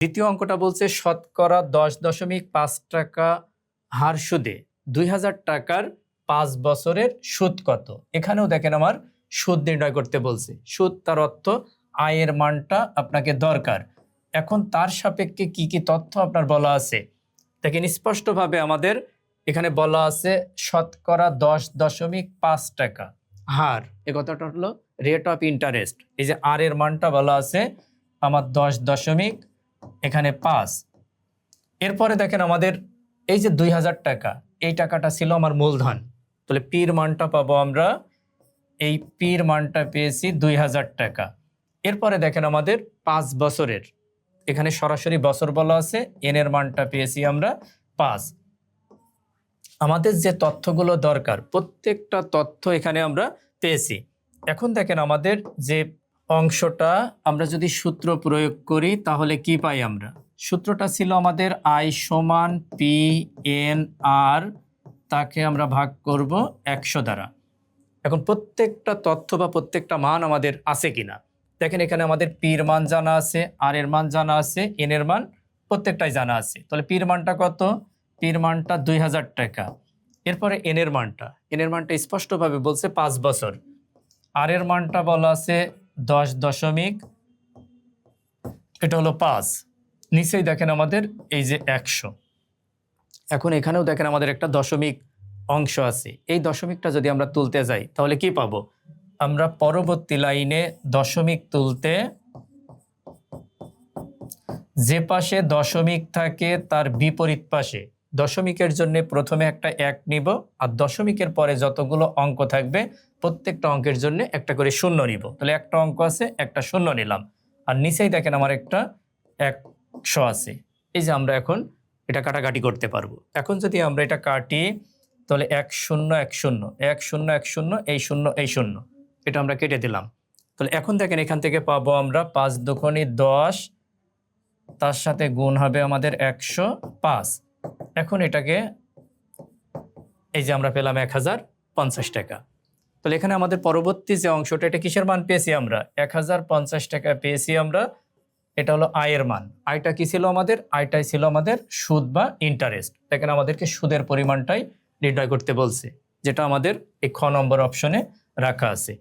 দ্বিতীয় অঙ্কটা বলছে শতকরা 10.5 টাকা হার সুদে 2000 টাকার 5 বছরের সুদ কত। এখানেও দেখেন আমার সুদ নির্ণয় করতে বলছে। সুদ তার অর্থ আয়ের মানটা আপনাকে দরকার। এখন তার সাপেক্ষে কি কি তথ্য আপনার বলা আছে দেখেন স্পষ্টভাবে আমাদের এখানে বলা আছে শতকরা 10.5 টাকা হার। এ কথাটা হলো রেট অফ ইন্টারেস্ট। এই যে আর এর মানটা বলা আছে আমার 10 এখানে 5। এরপরে দেখেন আমাদের এই যে 2000 টাকা, এই টাকাটা ছিল আমার মূলধন। তাহলে পির মানটা পাবো আমরা, এই পির মানটা পেয়েছি 2000 টাকা। এরপরে দেখেন আমাদের 5 বছরের, এখানে সরাসরি বছর বলা আছে, এন এর মানটা পেয়েছি আমরা 5। আমাদের যে তথ্যগুলো দরকার প্রত্যেকটা তথ্য এখানে আমরা পেয়েছি। এখন দেখেন আমাদের যে অংশটা আমরা যদি সূত্র প্রয়োগ করি তাহলে কি পাই আমরা। সূত্রটা ছিল আমাদের আই সমান পি এন আর, তাকে আমরা ভাগ করব 100 দ্বারা। এখন প্রত্যেকটা তথ্য বা প্রত্যেকটা মান আমাদের আছে কিনা দেখেন। এখানে আমাদের পির মান জানা আছে, আর এর মান জানা আছে, এন এর মান প্রত্যেকটাই জানা আছে। তাহলে পির মানটা কত? পির মানটা 2000 টাকা। এরপরে এন এর মানটা স্পষ্টভাবে বলছে 5 বছর। আর এর মানটা বলা আছে 10 এটা হলো 5। নিচেই দেখেন আমাদের এই যে 100। এখন এখানেও দেখেন আমাদের একটা দশমিক অংশ আছে। এই দশমিকটা যদি আমরা তুলতে যাই তাহলে কি পাবো? আমরা পরবর্তী লাইনে দশমিক তুলতে যে পাশে দশমিক থাকে তার বিপরীত পাশে দশমিকের জন্য প্রথমে একটা 1 নিব, আর দশমিকের পরে যতগুলো অঙ্ক থাকবে প্রত্যেকটা অঙ্কের জন্য একটা করে শূন্য নিব। তাহলে একটা অঙ্ক আছে, একটা শূন্য নিলাম। আর নিচেই দেখেন আমার একটা 100 আছে। এই যে আমরা এখন এটা কাটাকাটি করতে পারবো। এখন যদি আমরা এটা কাটি তাহলে 1 0 1 0 1 0 1 0, এই 0 এই 0, এটা আমরা কেটে দিলাম। তাহলে এখন দেখেন এখান থেকে পাবো আমরা 5 দুগুণে 10, তার সাথে গুণ হবে আমাদের 105। এখন এটাকে এই যে আমরা পেলাম 1050 টাকা। তাহলে এখানে আমাদের পরবর্তী যে অংশটা, এটা কিসের মান পেয়েছি আমরা? 1050 টাকা পেয়েছি আমরা। এটা হলো আয়ের মান। আয়টা কি ছিল আমাদের? আয়টাই ছিল আমাদের সুদ বা ইন্টারেস্ট। দেখেন আমাদেরকে সুদের পরিমাণটাই নির্ণয় করতে বলছে, যেটা আমাদের এই খ নম্বর অপশনে রাখা আছে।